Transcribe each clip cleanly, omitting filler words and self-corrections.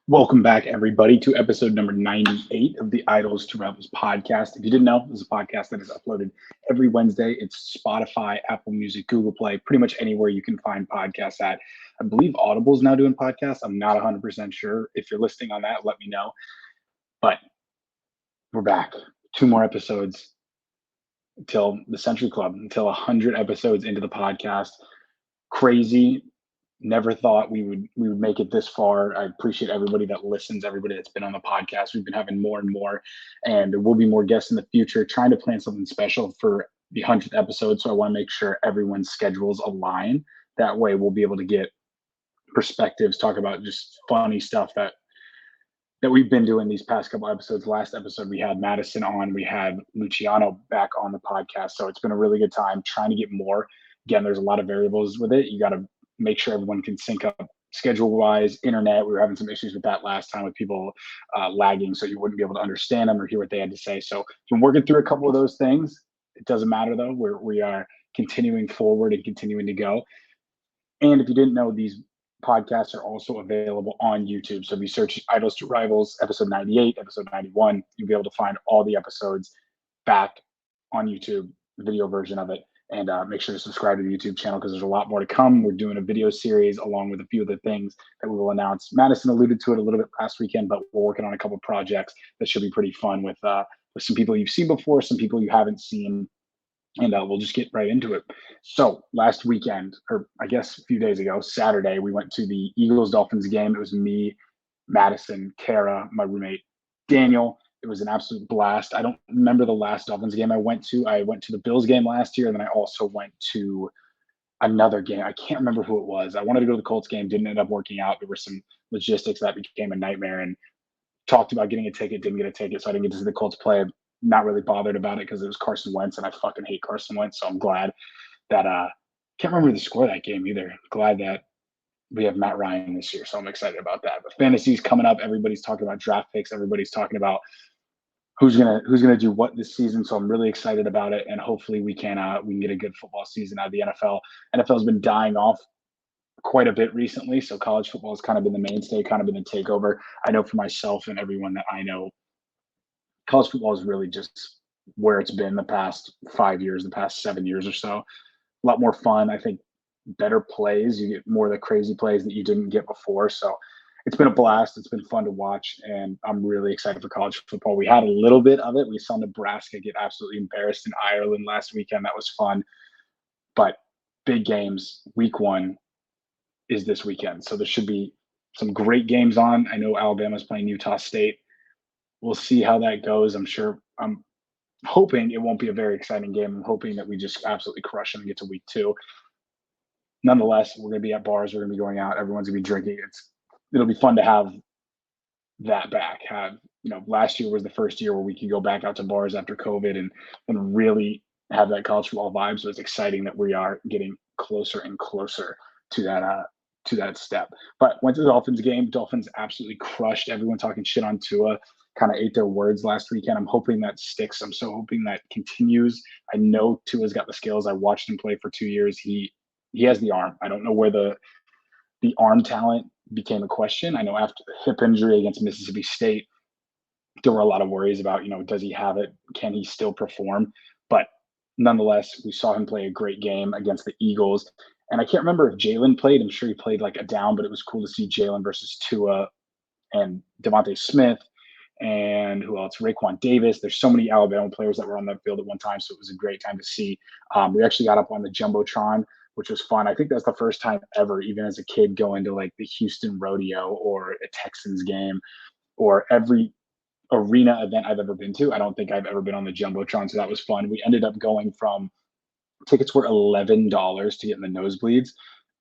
Welcome back, everybody, to episode number 98 of the Idols to Rebels podcast. If you didn't know, this is a podcast that is uploaded every Wednesday. It's Spotify, Apple Music, Google Play, pretty much anywhere you can find podcasts at. I believe Audible is now doing podcasts. I'm not 100% sure. If you're listening on that, let me know. But we're back. Two more episodes until the Century Club, until 100 episodes into the podcast. Crazy. Never thought we would make it this far. I appreciate everybody that listens, everybody that's been on the podcast. We've been having more and more, and there will be more guests in the future. Trying to plan something special for the 100th episode, so I want to make sure everyone's schedules align. That way, we'll be able to get perspectives, talk about just funny stuff that we've been doing these past couple episodes. Last episode we had Madison on, we had Luciano back on the podcast, so it's been a really good time trying to get more. Again, there's a lot of variables with it. You got to make sure everyone can sync up schedule wise. Internet, we were having some issues with that last time with people lagging, so you wouldn't be able to understand them or hear what they had to say. So been working through a couple of those things. It doesn't matter though. We are continuing forward and continuing to go. And if you didn't know, these podcasts are also available on YouTube. So if you search Idols to Rivals, episode 98, episode 91, you'll be able to find all the episodes back on YouTube, the video version of it. And make sure to subscribe to the YouTube channel because there's a lot more to come. We're doing a video series along with a few of the things that we will announce. Madison alluded to it a little bit last weekend, but we're working on a couple of projects that should be pretty fun with some people you've seen before, some people you haven't seen, and we'll just get right into it. So last weekend, or I guess a few days ago, Saturday, we went to the Eagles Dolphins game. It was me, Madison, Kara, my roommate Daniel. It was an absolute blast. I don't remember the last Dolphins game I went to. I went to the Bills game last year, and then I also went to another game. I can't remember who it was. I wanted to go to the Colts game, didn't end up working out. There were some logistics that became a nightmare, and talked about getting a ticket, didn't get a ticket, so I didn't get to see the Colts play. Not really bothered about it because it was Carson Wentz, and I fucking hate Carson Wentz. So I'm glad that can't remember the score of that game either. Glad that we have Matt Ryan this year, so I'm excited about that. But fantasy's coming up. Everybody's talking about draft picks. Everybody's talking about who's gonna do what this season. So I'm really excited about it, and hopefully we can get a good football season out of the NFL. NFL's been dying off quite a bit recently, so college football has kind of been the mainstay, kind of been the takeover. I know for myself and everyone that I know, college football is really just where it's been the past 5 years, the past 7 years or so. A lot more fun. I think better plays. You get more of the crazy plays that you didn't get before. So it's been a blast. It's been fun to watch, and I'm really excited for college football. We had a little bit of it. We saw Nebraska get absolutely embarrassed in Ireland last weekend. That was fun. But big games, week one is this weekend. So there should be some great games on. I know Alabama's playing Utah State. We'll see how that goes. I'm hoping it won't be a very exciting game. I'm hoping that we just absolutely crush them and get to week two. Nonetheless, we're going to be at bars. We're going to be going out. Everyone's going to be drinking. It'll be fun to have that back. Last year was the first year where we could go back out to bars after COVID and really have that college football vibe. So it's exciting that we are getting closer and closer to that step. But went to the Dolphins game. Dolphins absolutely crushed. Everyone talking shit on Tua kind of ate their words last weekend. I'm hoping that sticks. I'm so hoping that continues. I know Tua's got the skills. I watched him play for 2 years. He has the arm. I don't know where the arm talent became a question. I know after the hip injury against Mississippi State, there were a lot of worries about, does he have it? Can he still perform? But nonetheless, we saw him play a great game against the Eagles. And I can't remember if Jalen played. I'm sure he played like a down, but it was cool to see Jalen versus Tua and Devontae Smith and who else? Raekwon Davis. There's so many Alabama players that were on that field at one time, so it was a great time to see. We actually got up on the jumbotron, which was fun. I think that's the first time ever, even as a kid, going to like the Houston Rodeo or a Texans game or every arena event I've ever been to. I don't think I've ever been on the jumbotron, so that was fun. We ended up going from tickets were $11 to get in the nosebleeds.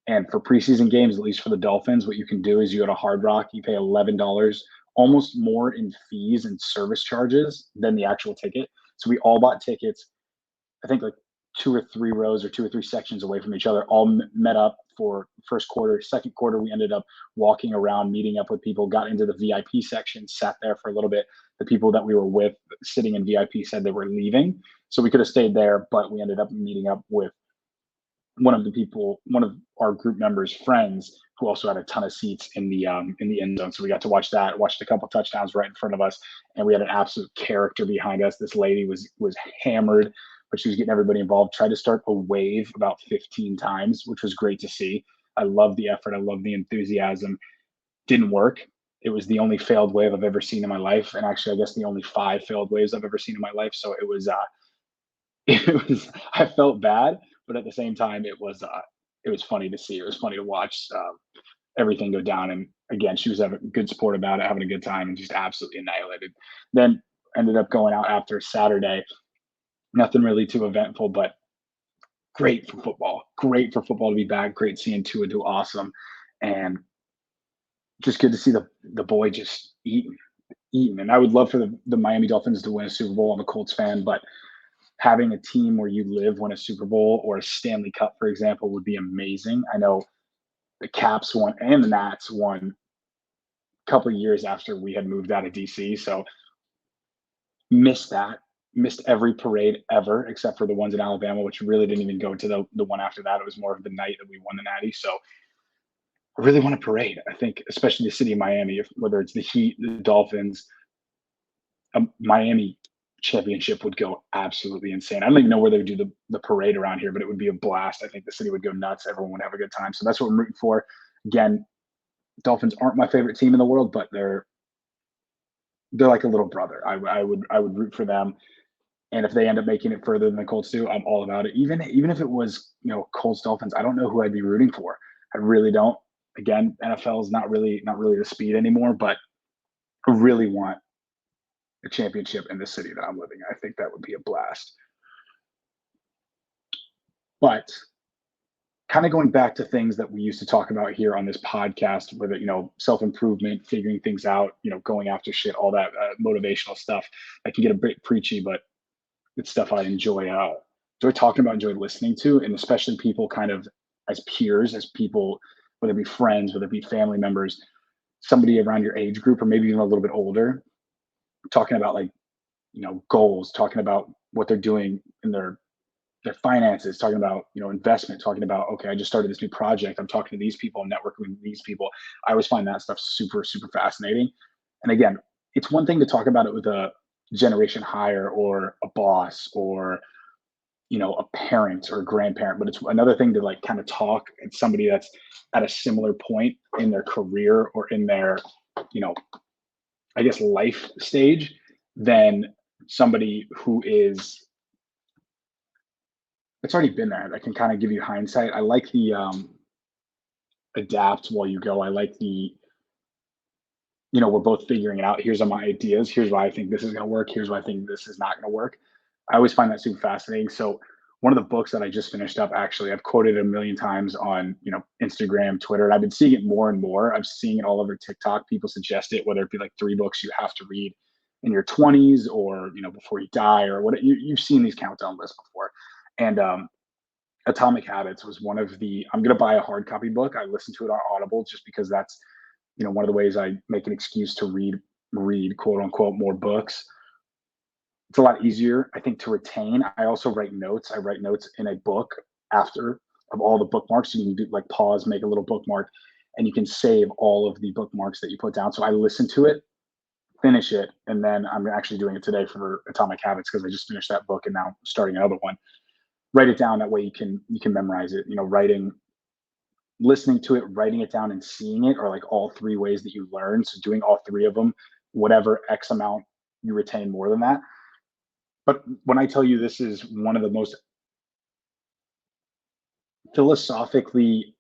And for preseason games, at least for the Dolphins, what you can do is you go to Hard Rock, you pay $11, almost more in fees and service charges than the actual ticket. So we all bought tickets, I think like two or three rows or two or three sections away from each other, all met up for first quarter. Second quarter, we ended up walking around, meeting up with people, got into the VIP section, sat there for a little bit. The people that we were with sitting in VIP said they were leaving. So we could have stayed there, but we ended up meeting up with one of our group members' friends, who also had a ton of seats in the end zone. So we got to watch that, watched a couple touchdowns right in front of us, and we had an absolute character behind us. This lady was hammered, but she was getting everybody involved. Tried to start a wave about 15 times, which was great to see. I love the effort. I love the enthusiasm. Didn't work. It was the only failed wave I've ever seen in my life, and actually, I guess the only five failed waves I've ever seen in my life. So it was it was I felt bad, but at the same time, it was funny to see. It was funny to watch everything go down. And again, she was having good sport about it, having a good time, and just absolutely annihilated. Then ended up going out after Saturday. Nothing really too eventful, but great for football. Great for football to be back. Great seeing Tua do awesome, and just good to see the boy just eating. And I would love for the Miami Dolphins to win a Super Bowl. I'm a Colts fan, but having a team where you live win a Super Bowl or a Stanley Cup, for example, would be amazing. I know the Caps won and the Nats won a couple of years after we had moved out of DC. So missed that. Missed every parade ever except for the ones in Alabama, which really didn't even go to the one after that. It was more of the night that we won the Natty. So I really want a parade. I think, especially the city of Miami, if, whether it's the Heat, the Dolphins, Miami championship would go absolutely insane. I don't even know where they would do the parade around here, but it would be a blast. I think the city would go nuts. Everyone would have a good time. So that's what I'm rooting for. Again, Dolphins aren't my favorite team in the world, but they're like a little brother. I would root for them. And if they end up making it further than the Colts do, I'm all about it. Even if it was, Colts Dolphins, I don't know who I'd be rooting for. I really don't. Again, NFL is not really the speed anymore, but I really want a championship in the city that I'm living in. I think that would be a blast. But kind of going back to things that we used to talk about here on this podcast, whether self improvement, figuring things out, going after shit, all that motivational stuff. I can get a bit preachy, but it's stuff I enjoy talking about, enjoy listening to, and especially people kind of as peers, as people, whether it be friends, whether it be family members, somebody around your age group, or maybe even a little bit older, talking about like goals, talking about what they're doing in their finances, talking about investment, talking about, okay, I just started this new project, I'm talking to these people, I'm networking with these people. I always find that stuff super super fascinating. And again, it's one thing to talk about it with a generation higher or a boss or a parent or a grandparent, but it's another thing to like kind of talk at somebody that's at a similar point in their career or in their you know I guess life stage than somebody who is it's already been there, that can kind of give you hindsight. I like the adapt while you go. I like the we're both figuring it out. Here's all my ideas. Here's why I think this is going to work. Here's why I think this is not going to work. I always find that super fascinating. So one of the books that I just finished up, actually, I've quoted a million times on Instagram, Twitter, and I've been seeing it more and more. I'm seeing it all over TikTok. People suggest it, whether it be like 3 books you have to read in your 20s or before you die or what. You've seen these countdown lists before, and Atomic Habits was one of the. I'm going to buy a hard copy book. I listen to it on Audible just because that's one of the ways I make an excuse to read quote unquote more books. It's a lot easier, I think, to retain. I also write notes. I write notes in a book after of all the bookmarks. So you can do like pause, make a little bookmark, and you can save all of the bookmarks that you put down. So I listen to it, finish it, and then I'm actually doing it today for Atomic Habits because I just finished that book and now starting another one. Write it down, that way you can memorize it. Writing, listening to it, writing it down, and seeing it are like all 3 ways that you learn. So doing all 3 of them, whatever X amount you retain more than that. But when I tell you this is one of the most philosophically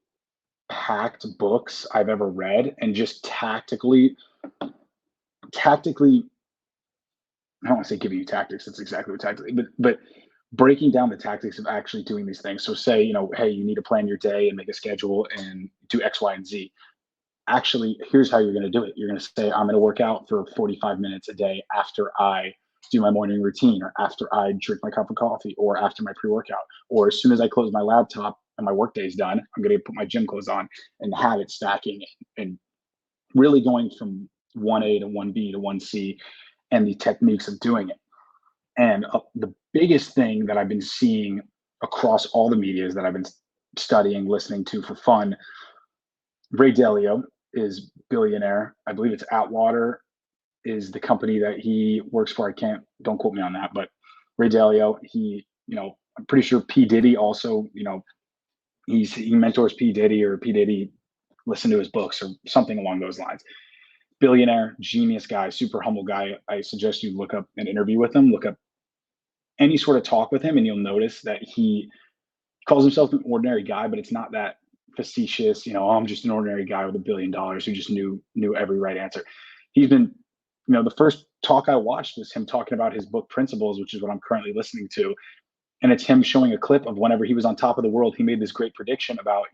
packed books I've ever read, and just tactically, I don't want to say giving you tactics, that's exactly what tactically, but breaking down the tactics of actually doing these things. So say, hey, you need to plan your day and make a schedule and do X, Y, and Z. Actually, here's how you're going to do it. You're going to say, I'm going to work out for 45 minutes a day after I do my morning routine, or after I drink my cup of coffee, or after my pre-workout, or as soon as I close my laptop and my work day is done, I'm going to put my gym clothes on, and have it stacking and really going from 1A to 1B to 1C, and the techniques of doing it. And the biggest thing that I've been seeing across all the medias that I've been studying, listening to for fun. Ray Dalio is billionaire. I believe it's Atwater is the company that he works for. Don't quote me on that, but Ray Dalio, I'm pretty sure P. Diddy also, he mentors P. Diddy, or P. Diddy listened to his books or something along those lines. Billionaire, genius guy, super humble guy. I suggest you look up an interview with him, look up any sort of talk with him, and you'll notice that he calls himself an ordinary guy, but it's not that facetious, oh, I'm just an ordinary guy with $1 billion who just knew every right answer. He's been, the first talk I watched was him talking about his book Principles, which is what I'm currently listening to. And it's him showing a clip of whenever he was on top of the world, he made this great prediction about,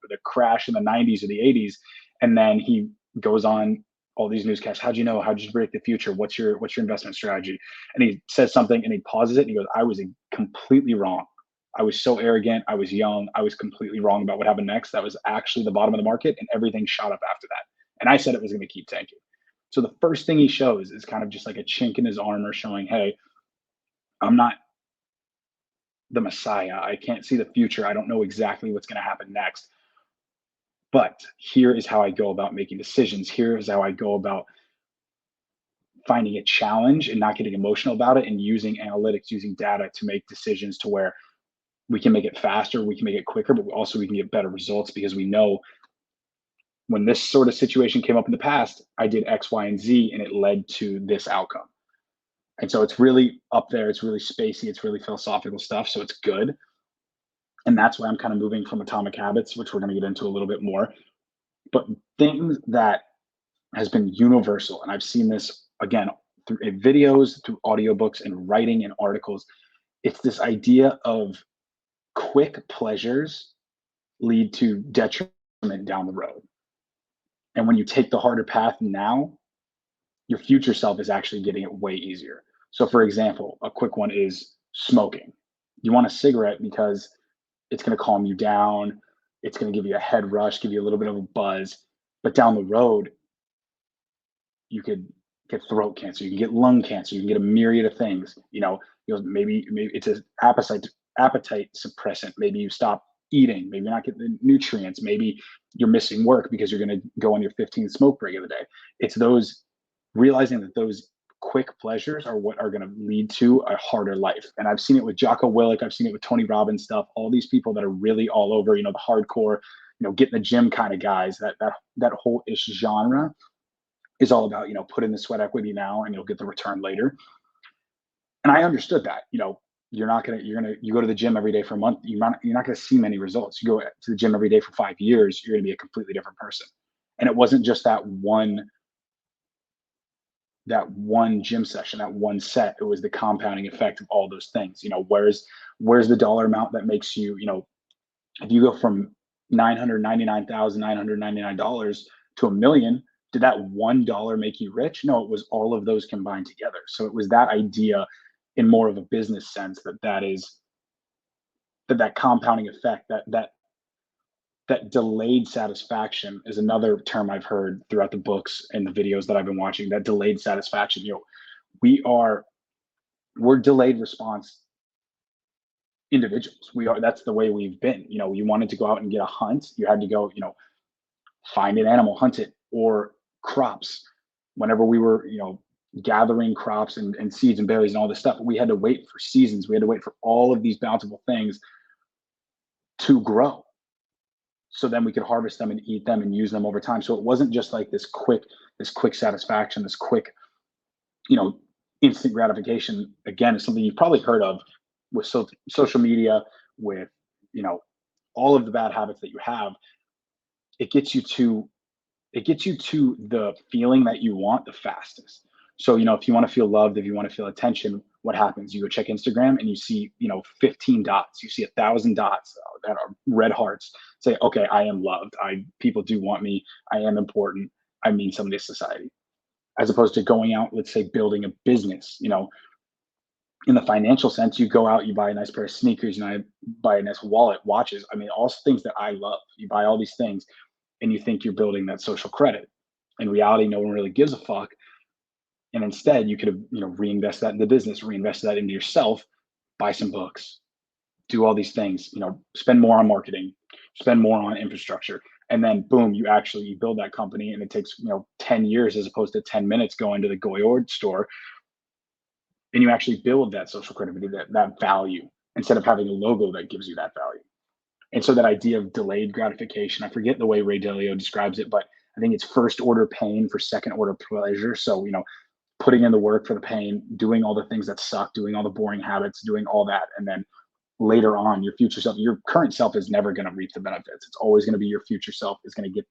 the crash in the 90s or the 80s. And then he goes on all these newscasts. How'd you know? How'd you predict the future? What's your investment strategy? And he says something and he pauses it and he goes, I was completely wrong. I was so arrogant. I was young. I was completely wrong about what happened next. That was actually the bottom of the market, and everything shot up after that. And I said it was going to keep tanking. So the first thing he shows is kind of just like a chink in his armor showing, hey, I'm not the Messiah. I can't see the future. I don't know exactly what's going to happen next. But here is how I go about making decisions. Here is how I go about finding a challenge and not getting emotional about it, and using analytics, using data to make decisions to where we can make it faster, we can make it quicker, but also we can get better results because we know when this sort of situation came up in the past, I did X, Y, and Z, and it led to this outcome. And so it's really up there. It's really spacey. It's really philosophical stuff. So it's good. And that's why I'm kind of moving from Atomic Habits, which we're going to get into a little bit more. But things that has been universal, and I've seen this again through videos, through audiobooks, and writing and articles. It's this idea of quick pleasures lead to detriment down the road. And when you take the harder path now, your future self is actually getting it way easier. So, for example, a quick one is smoking. You want a cigarette because it's going to calm you down. It's going to give you a head rush, give you a little bit of a buzz. But down the road, you could get throat cancer, you can get lung cancer, you can get a myriad of things. Maybe it's an appetite suppressant. Maybe you stop eating. Maybe you're not getting the nutrients. Maybe you're missing work because you're going to go on your 15th smoke break of the day. It's those realizing that those quick pleasures are what are going to lead to a harder life. And I've seen it with Jocko Willink. I've seen it with Tony Robbins stuff. All these people that are really all over, the hardcore, get in the gym kind of guys. That whole ish genre is all about, put in the sweat equity now and you'll get the return later. And I understood that, you go to the gym every day for a month. You're not going to see many results. You go to the gym every day for 5 years, you're going to be a completely different person. And it wasn't just that one gym session, that one set. It was the compounding effect of all those things. Where's the dollar amount that makes you, if you go from $999,999 to $1 million, did that $1 make you rich? No, it was all of those combined together. So it was that idea in more of a business sense that compounding effect, that delayed satisfaction is another term I've heard throughout the books and the videos that I've been watching. That delayed satisfaction, we're delayed response individuals. That's the way we've been. You wanted to go out and get a hunt, you had to go, find an animal, hunt it, or crops. Whenever we were, gathering crops and seeds and berries and all this stuff, we had to wait for seasons. We had to wait for all of these bountiful things to grow, so then we could harvest them and eat them and use them over time. So it wasn't just like this quick satisfaction, this quick, instant gratification. Again, is something you've probably heard of with social media, with, all of the bad habits that you have. It gets you to the feeling that you want the fastest. So, if you want to feel loved, if you want to feel attention, what happens? You go check Instagram and you see, 15 dots. You see 1,000 dots that are red hearts. Say, okay, I am loved. People do want me. I am important. I mean something to society. As opposed to going out, let's say building a business, in the financial sense, you go out, you buy a nice pair of sneakers, and I buy a nice wallet, watches. I mean, all things that I love. You buy all these things and you think you're building that social credit. In reality, no one really gives a fuck. And instead, you could have, reinvest that in the business, reinvest that into yourself, buy some books, do all these things, spend more on marketing, spend more on infrastructure, and then boom, you build that company, and it takes 10 years as opposed to 10 minutes going to the Goyard store, and you actually build that social credibility, that value, instead of having a logo that gives you that value. And so that idea of delayed gratification, I forget the way Ray Dalio describes it, but I think it's first order pain for second order pleasure. So, putting in the work for the pain, doing all the things that suck, doing all the boring habits, doing all that. And then later on, your future self, your current self is never going to reap the benefits. It's always going to be your future self is going to get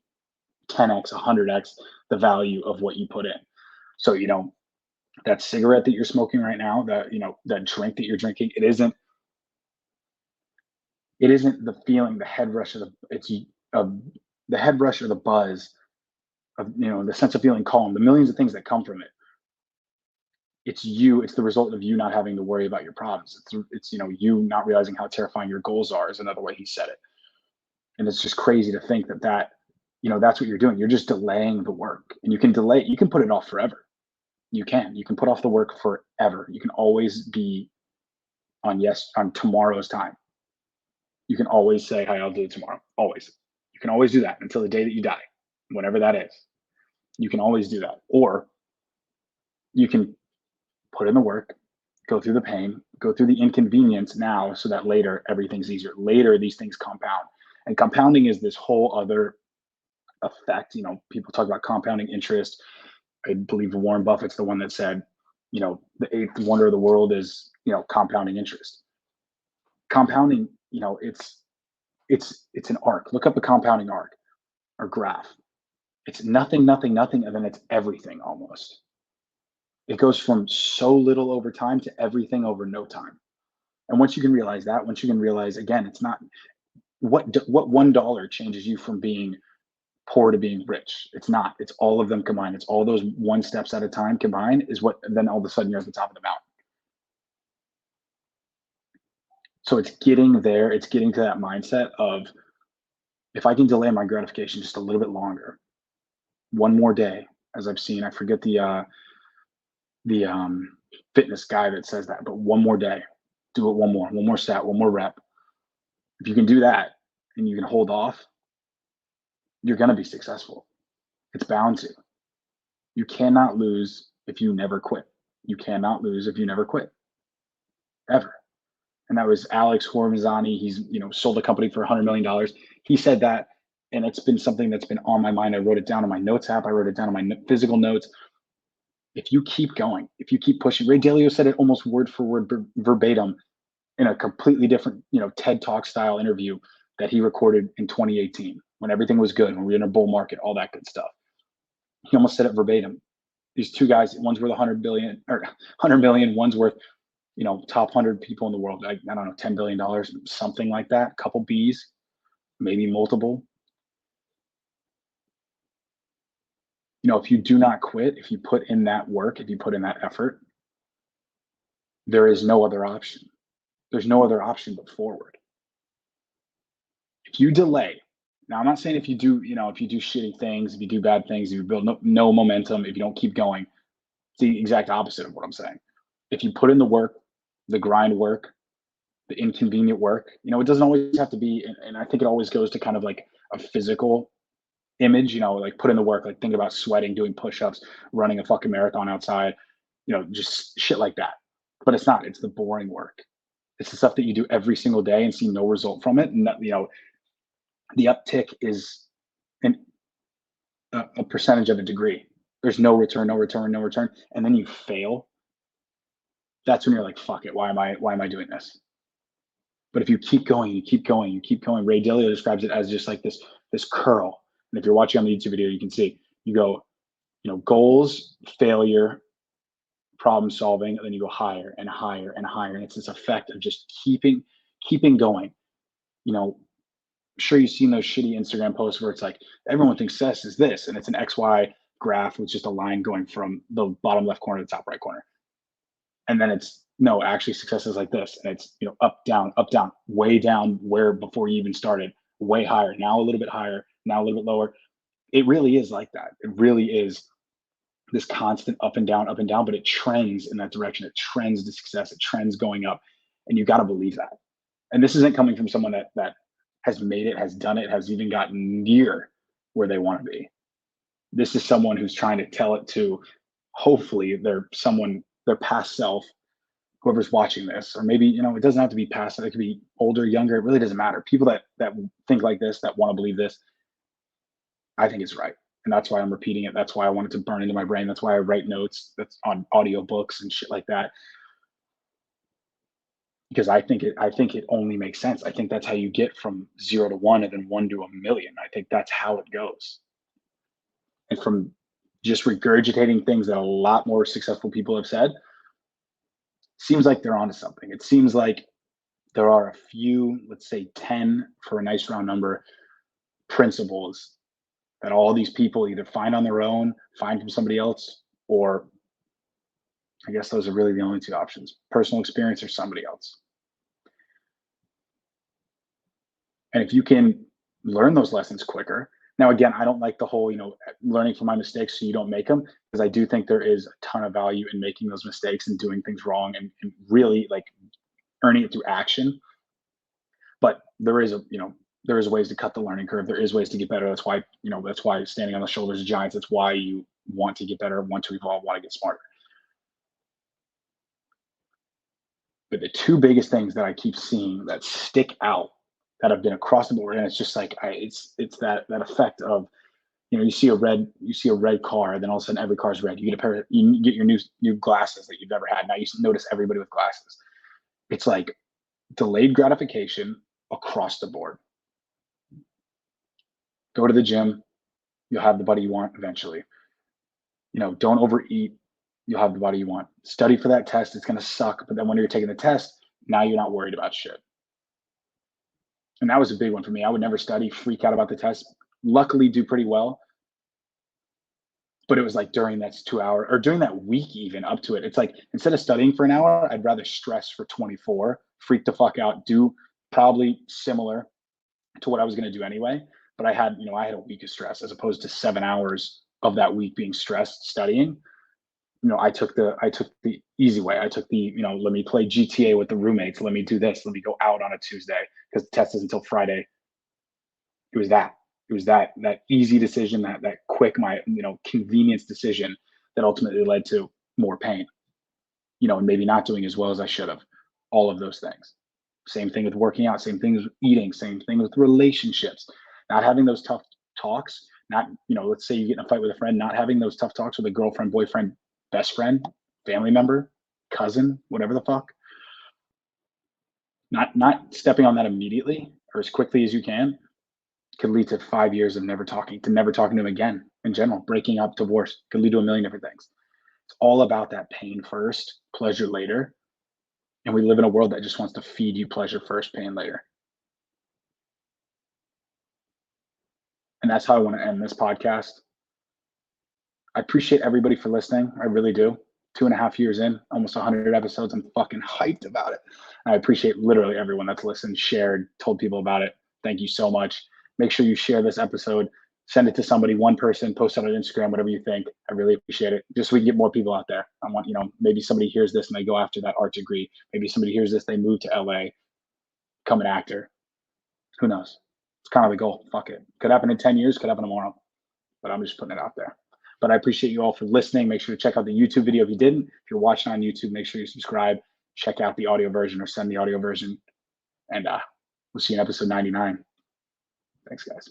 10x, 100x the value of what you put in. So, that cigarette that you're smoking right now, that drink that you're drinking, it isn't the feeling, the head rush, the head rush or the buzz of, the sense of feeling calm, the millions of things that come from it. It's the result of you not having to worry about your problems. It's you not realizing how terrifying your goals are, is another way he said it. And it's just crazy to think that's what you're doing. You're just delaying the work, and you can put it off forever. You can put off the work forever. You can always be on tomorrow's time. You can always say, "Hi, I'll do it tomorrow." Always. You can always do that until the day that you die, whenever that is. You can always do that. Or you can put in the work, go through the pain, go through the inconvenience now, so that later everything's easier. Later, these things compound. And compounding is this whole other effect. People talk about compounding interest. I believe Warren Buffett's the one that said, the eighth wonder of the world is, compounding interest. Compounding, it's an arc. Look up the compounding arc or graph. It's nothing, nothing, nothing, and then it's everything almost. It goes from so little over time to everything over no time. And once you can realize that, again, it's not what $1 changes you from being poor to being rich. It's not. It's all of them combined. It's all those one steps at a time combined is what, and then all of a sudden you're at the top of the mountain. So it's getting there. It's getting to that mindset of, if I can delay my gratification just a little bit longer, one more day, as I've seen, I forget the fitness guy that says that, but one more day, do it one more set, one more rep. If you can do that and you can hold off, you're going to be successful. It's bound to. You cannot lose if you never quit. You cannot lose if you never quit, ever. And that was Alex Hormozani. He's sold a company for $100 million. He said that, and it's been something that's been on my mind. I wrote it down on my notes app. I wrote it down on my physical notes. If you keep going, if you keep pushing, Ray Dalio said it almost word for word, verbatim, in a completely different, TED Talk style interview that he recorded in 2018 when everything was good, when we were in a bull market, all that good stuff. He almost said it verbatim. These two guys, one's worth 100 million, one's worth, top 100 people in the world. I don't know, $10 billion, something like that. Couple B's, maybe multiple. If you do not quit, if you put in that work, if you put in that effort, there is no other option. There's no other option but forward. If you delay, now I'm not saying if you do shitty things, if you do bad things, if you build no momentum, if you don't keep going, it's the exact opposite of what I'm saying. If you put in the work, the grind work, the inconvenient work, it doesn't always have to be, and I think it always goes to kind of like a physical image, like put in the work, like think about sweating, doing push-ups, running a fucking marathon outside, just shit like that. But it's not, it's the boring work. It's the stuff that you do every single day and see no result from it. And that, the uptick is a percentage of a degree. There's no return. And then you fail. That's when you're like, fuck it. Why am I doing this? But if you keep going, Ray Dalio describes it as just like this curl. And if you're watching on the YouTube video, you can see, you go, goals, failure, problem solving, and then you go higher and higher and higher. And it's this effect of just keeping going. Sure, you've seen those shitty Instagram posts where it's like, everyone thinks success is this, and it's an XY graph with just a line going from the bottom left corner to the top right corner. And then it's, no, actually success is like this. And it's, up, down, way down where before you even started, way higher, now a little bit higher, now a little bit lower. It really is like that. It really is this constant up and down, but it trends in that direction. It trends to success. It trends going up. And you got to believe that. And this isn't coming from someone that has made it, has done it, has even gotten near where they want to be. This is someone who's trying to tell it to, hopefully, their past self, whoever's watching this, or maybe, it doesn't have to be past, it could be older, younger, it really doesn't matter. People that think like this, that want to believe this, I think is right. And that's why I'm repeating it. That's why I want it to burn into my brain. That's why I write notes that's on audiobooks and shit like that. Because I think it only makes sense. I think that's how you get from 0 to 1 and then 1 to a million. I think that's how it goes. And from just regurgitating things that a lot more successful people have said, seems like they're onto something. It seems like there are a few, let's say 10 for a nice round number, principles that all these people either find on their own, find from somebody else, or I guess those are really the only two options: personal experience or somebody else. And if you can learn those lessons quicker, now again, I don't like the whole, learning from my mistakes so you don't make them, because I do think there is a ton of value in making those mistakes and doing things wrong and really like earning it through action. But there is ways to cut the learning curve. There is ways to get better. That's why standing on the shoulders of giants. That's why you want to get better, want to evolve, want to get smarter. But the two biggest things that I keep seeing that stick out, that have been across the board, and it's just like it's that effect of, you see a red car, and then all of a sudden every car is red. You get your new glasses that you've never had. Now you notice everybody with glasses. It's like delayed gratification across the board. Go to the gym, you'll have the body you want eventually. Don't overeat, you'll have the body you want. Study for that test, it's gonna suck, but then when you're taking the test, now you're not worried about shit. And that was a big one for me. I would never study, freak out about the test. Luckily, do pretty well. But it was like during that 2 hour or during that week, even up to it. It's like instead of studying for an hour, I'd rather stress for 24, freak the fuck out, do probably similar to what I was going to do anyway. But I had a week of stress as opposed to 7 hours of that week being stressed studying. I took the easy way. I took let me play GTA with the roommates. Let me do this. Let me go out on a Tuesday because the test is until Friday. It was that. It was that easy decision, that quick, my convenience decision that ultimately led to more pain. And maybe not doing as well as I should have. All of those things. Same thing with working out. Same thing with eating. Same thing with relationships. Not having those tough talks. Not let's say you get in a fight with a friend. Not having those tough talks with a girlfriend, boyfriend, best friend, family member, cousin, whatever the fuck. Not stepping on that immediately or as quickly as you can could lead to 5 years of never talking to him again. In general, breaking up, divorce could lead to a million different things. It's all about that pain first, pleasure later. And we live in a world that just wants to feed you pleasure first, pain later. And that's how I want to end this podcast. I appreciate everybody for listening. I really do. 2.5 years in, almost 100 episodes. I'm fucking hyped about it. I appreciate literally everyone that's listened, shared, told people about it. Thank you so much. Make sure you share this episode, send it to somebody, one person, post it on Instagram, whatever you think. I really appreciate it. Just so we can get more people out there. I want, maybe somebody hears this and they go after that art degree. Maybe somebody hears this, they move to LA, become an actor. Who knows? It's kind of the goal. Fuck it. Could happen in 10 years, could happen tomorrow. But I'm just putting it out there. But I appreciate you all for listening. Make sure to check out the YouTube video if you didn't. If you're watching on YouTube, make sure you subscribe, check out the audio version or send the audio version. And we'll see you in episode 99. Thanks, guys.